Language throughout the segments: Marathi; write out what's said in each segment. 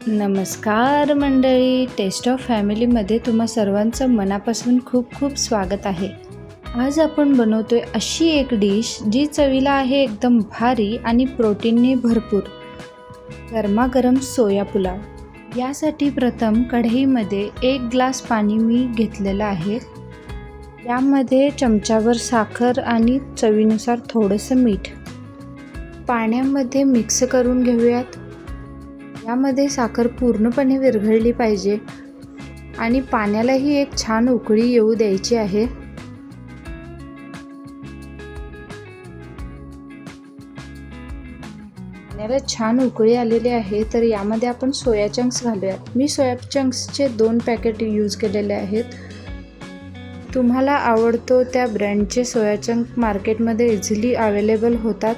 नमस्कार मंडळी, टेस्ट ऑफ फॅमिलीमध्ये तुम्हा सर्वांचं मनापासून खूप खूप स्वागत आहे. आज आपण बनवतोय अशी एक डिश जी चवीला आहे एकदम भारी आणि प्रोटीनने भरपूर, गरमागरम सोया पुलाव. यासाठी प्रथम कढईमध्ये 1 ग्लास पाणी मी घेतलेलं आहे. यामध्ये चमचाभर साखर आणि चवीनुसार थोडंसं मीठ पाण्यामध्ये मिक्स करून घेऊयात. यामध्ये साखर पूर्णपणे विरघळली पाहिजे आणि पाण्यालाही एक छान उकळी येऊ द्यायची आहे. पाण्याला छान उकळी आलेली आहे, तर यामध्ये आपण सोया चंक्स घालूयात. मी सोया चंक्सचे 2 पॅकेट यूज केलेले आहेत. तुम्हाला आवडतो त्या ब्रँडचे सोया चंक मार्केटमध्ये इझिली अवेलेबल होतात.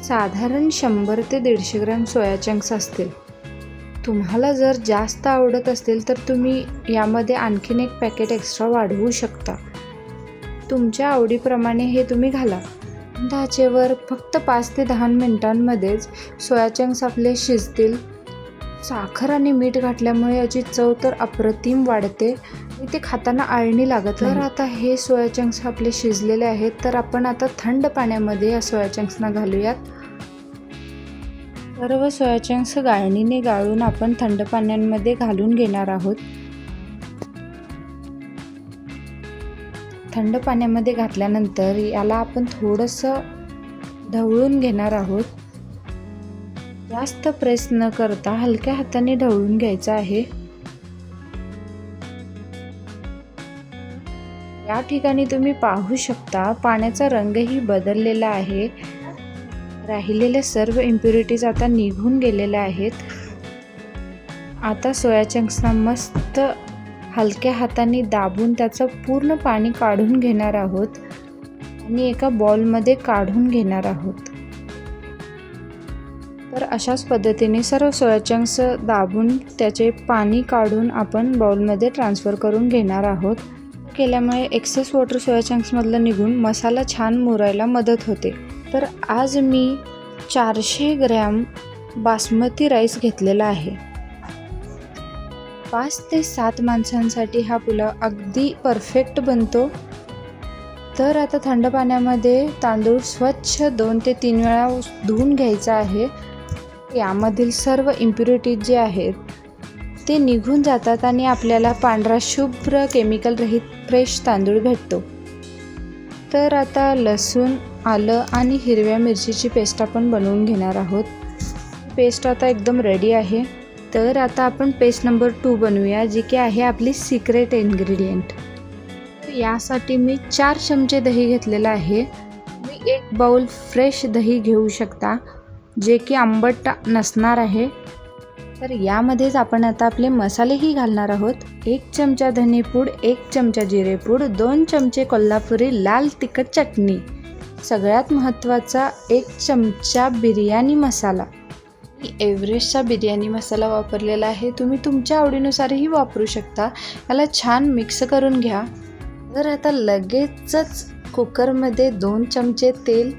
साधारण 100 ते 150 ग्रॅम सोया चंक्स असतील. तुम्हाला जर जास्त आवडत असेल तर तुम्ही यामध्ये आणखीन 1 पॅकेट एक्स्ट्रा वाढवू शकता. तुमच्या आवडीप्रमाणे हे तुम्ही घाला. मंद आचेवर फक्त 5 ते 10 मिनिटांमध्येच सोया चंक्स आपले शिजतील. साखर आणि मीठ घातल्यामुळे याची चव तर अप्रतिम वाढते आणि ते खाताना आळणी लागत नाही. तर आता हे सोया चंक्स आपले शिजलेले आहेत, तर आपण आता थंड पाण्यामध्ये या सोया चंक्सना घालूयात. सर्व सोया चंक्स गाळणीने गाळून आपण थंड पाण्यामध्ये घालून घेणार आहोत. थंड पाण्यामध्ये घातल्यानंतर याला आपण थोडंसं ढवळून घेणार आहोत. जास्त प्रेस न करता हलक्या हाताने ढवळून घ्यायचं आहे. या ठिकाणी तुम्ही पाहू शकता पाण्याचा रंगही बदललेला आहे. राहिलेले सर्व इम्प्युरिटीज आता निघून गेलेल्या आहेत. आता सोया चंक्सना मस्त हलक्या हाताने दाबून त्याचं पूर्ण पाणी काढून घेणार आहोत आणि एका बॉलमध्ये काढून घेणार आहोत. तर अशाच पद्धतीने सर्व सोया चंक्स दाबून त्याचे पाणी काढून आपण बाउलमध्ये ट्रान्सफर करून घेणार आहोत. केल्यामुळे एक्सेस वॉटर सोया चंक्समधलं निघून मसाला छान मुरायला मदत होते. तर आज मी 400 ग्रॅम बासमती राईस घेतलेला आहे. 5 ते 7 माणसांसाठी हा पुलाव अगदी परफेक्ट बनतो. तर आता थंड पाण्यामध्ये तांदूळ स्वच्छ 2 ते 3 वेळा धुवून घ्यायचा आहे. यामधील सर्व इम्प्युरिटीज जे आहेत ते निघून जातात आणि आपल्याला पांढरा शुभ्र केमिकल रहित फ्रेश तांदूळ भेटतो. तर आता लसूण, आलं आणि हिरव्या मिरचीची पेस्ट आपण बनवून घेणार आहोत. पेस्ट आता एकदम रेडी आहे. तर आता आपण पेस्ट नंबर 2 बनवूया, जी की आहे आपली सिक्रेट इन्ग्रेडियंट. यासाठी मी 4 चमचे दही घेतलेलं आहे. मी 1 बाउल फ्रेश दही घेऊ शकता, जे की आंबट नसणार आहे. तर यामध्येच आपण आता आपले मसालेही घालणार आहोत. 1 चमचा धनेपूड, 1 चमचा जिरेपूड, 2 चमचे कोल्हापुरी लाल तिखट चटणी, सगळ्यात महत्त्वाचा 1 चमचा बिर्याणी मसाला. मी एव्हरेस्टचा बिर्याणी मसाला वापरलेला आहे. तुम्ही तुमच्या आवडीनुसारही वापरू शकता. याला छान मिक्स करून घ्या. तर आता लगेचच कुकरमध्ये 2 चमचे तेल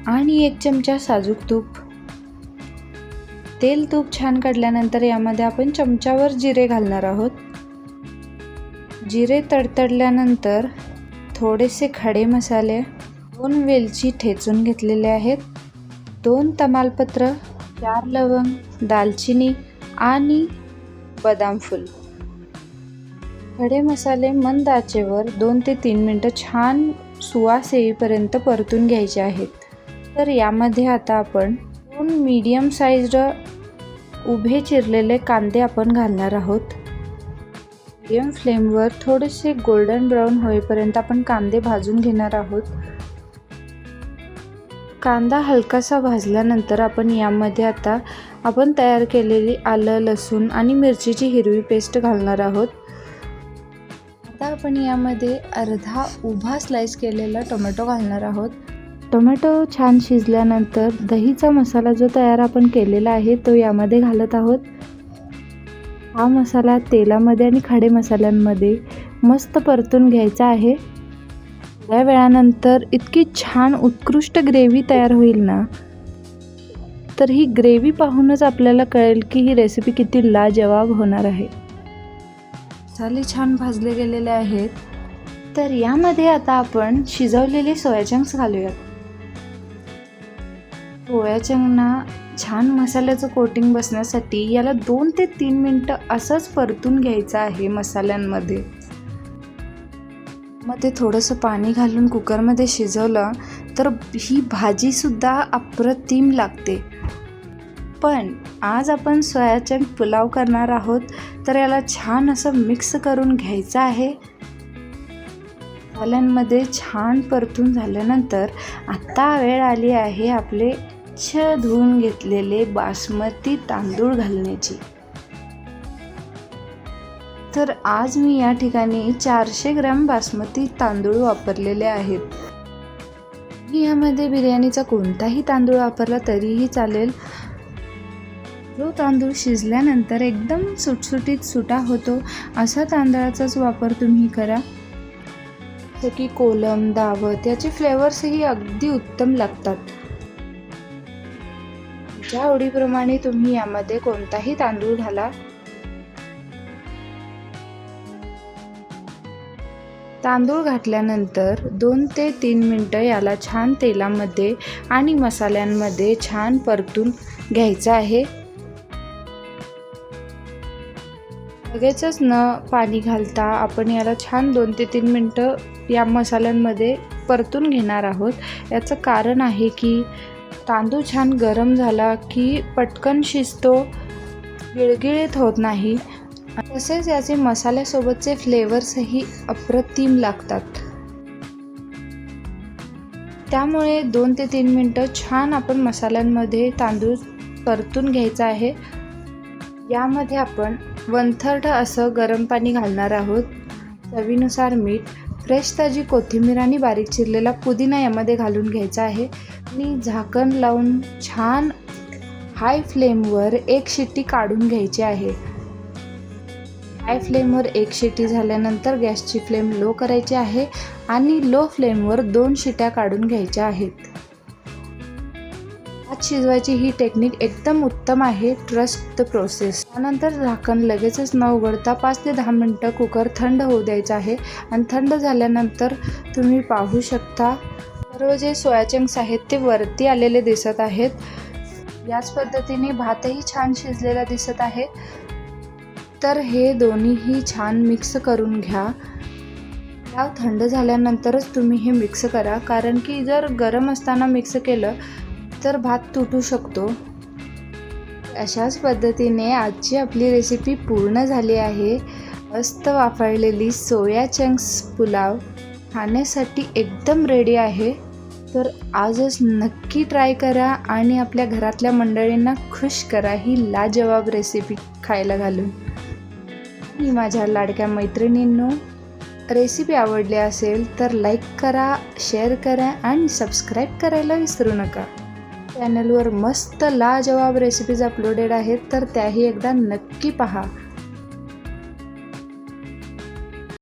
आणि 1 चमचा साजूक तूप. तेल तूप छान काढल्यानंतर यामध्ये आपण चमचावर जिरे घालणार आहोत. जिरे तडतडल्यानंतर थोडेसे खडे मसाले, 2 वेलची ठेचून घेतलेले आहेत, 2 तमालपत्र, 4 लवंग, दालचिनी आणि बदाम फूल. खडे मसाले मंद आचेवर 2 ते 3 मिनटं छान सुवास येईपर्यंत परतून घ्यायचे आहेत. तर यामध्ये आता आपण 2 मीडियम साइज्ड उभे चिरलेले कांदे आपण घालणार आहोत. मीडियम फ्लेमवर थोडेसे गोल्डन ब्राऊन होईपर्यंत आपण कांदे भाजून घेणार आहोत. कांदा हलकासा भाजल्यानंतर आपण यामध्ये आता आपण तयार केलेली आलं, लसूण आणि मिरचीची हिरवी पेस्ट घालणार आहोत. आता आपण यामध्ये अर्धा उभा स्लाइस केलेला टोमॅटो घालणार आहोत. टोमॅटो छान शिजल्यानंतर दहीचा मसाला जो तयार आपण केलेला आहे तो यामध्ये घालत आहोत. हा मसाला तेलामध्ये आणि खडे मसाल्यांमध्ये मस्त परतून घ्यायचा आहे. थोड्या वेळानंतर इतकी छान उत्कृष्ट ग्रेव्ही तयार होईल ना, तर ही ग्रेव्ही पाहूनच आपल्याला कळेल की ही रेसिपी किती लाजवाब होणार आहे. मसाले छान भाजले गेलेले आहेत. तर यामध्ये आता आपण शिजवलेले सोया चंक्स घालूयात. सोया चंक्सना छान मसाल्याचं कोटिंग बसण्यासाठी याला 2 ते 3 मिनटं असंच परतून घ्यायचं आहे मसाल्यांमध्ये. मग ते थोडंसं पाणी घालून कुकरमध्ये शिजवलं तर ही भाजीसुद्धा अप्रतिम लागते. पण आज आपण सोया चंक पुलाव करणार आहोत, तर याला छान असं मिक्स करून घ्यायचं आहे. मसाल्यांमध्ये छान परतून झाल्यानंतर आता वेळ आली आहे आपले धुवून घेतलेले बासमती तांदूळ घालण्याची. तर आज मी या ठिकाणी 400 ग्रॅम बासमती तांदूळ वापरलेले आहेत. यामध्ये बिर्याणीचा कोणताही तांदूळ वापरला तरीही चालेल. जो तांदूळ शिजल्यानंतर एकदम सुटसुटीत सुटा होतो असा तांदळाचाच वापर तुम्ही करा. जसं की कोलम, दावत याचे फ्लेवर्सही अगदी उत्तम लागतात. ज्या आवडीप्रमाणे तुम्ही यामध्ये कोणताही तांदूळ घाला. तांदूळ घातल्यानंतर 2 ते 3 मिनटं याला छान तेलामध्ये आणि मसाल्यांमध्ये छान परतून घ्यायचं आहे. लगेचच न पाणी घालता आपण याला छान 2 ते 3 मिनटं या मसाल्यांमध्ये परतून घेणार आहोत. याचं कारण आहे की तांदूळ छान गरम झाला की पटकन शिजतो, गिळगिळीत होत नाही. तसेच याचे मसाल्यासोबतचे फ्लेवर्सही अप्रतिम लागतात. त्यामुळे 2 ते 3 मिनटं छान आपण मसाल्यांमध्ये तांदूळ परतून घ्यायचा आहे. यामध्ये आपण 1/3 असं गरम पाणी घालणार आहोत. चवीनुसार मीठ, फ्रेश ताजी कोथिंबीर आणि बारीक चिरलेला पुदिना यामध्ये घालून घ्यायचा आहे आणि झाकण लावून छान हाय फ्लेमवर 1 शिट्टी काढून घ्यायची आहे. हाय फ्लेमवर 1 शिट्टी झाल्यानंतर गॅसची फ्लेम लो करायची आहे आणि लो फ्लेमवर 2 शिट्ट्या काढून घ्यायच्या आहेत. भात शिजवायची ही टेक्निक एकदम उत्तम आहे. Trust the process. त्यानंतर झाकण लगेचच न उघडता 5 ते 10 मिनटं कुकर थंड होऊ द्यायचा आहे आणि थंड झाल्यानंतर तुम्ही पाहू शकता सर्व जे सोया चंक्स आहेत ते वरती आलेले दिसत आहेत. याच पद्धतीने भातही छान शिजलेला दिसत आहे. तर हे दोन्हीही छान मिक्स करून घ्या. थंड झाल्यानंतरच तुम्ही हे मिक्स करा, कारण की जर गरम असताना मिक्स केलं तर भात तुटू शकतो. अशाच पद्धतीने आजची आपली रेसिपी पूर्ण झाली आहे. मस्त वाफळलेली सोया चंक्स पुलाव खाण्यासाठी एकदम रेडी आहे. तर आजच नक्की ट्राय करा आणि आपल्या घरातल्या मंडळींना खुश करा ही लाजवाब रेसिपी खायला घालून. आणि माझ्या लाडक्या मैत्रिणींनो, रेसिपी आवडली असेल तर लाईक करा, शेअर करा आणि सबस्क्राईब करायला विसरू नका. चॅनलवर मस्त लाजवाब रेसिपीज अपलोडेड आहेत, तर त्याही एकदा नक्की पहा.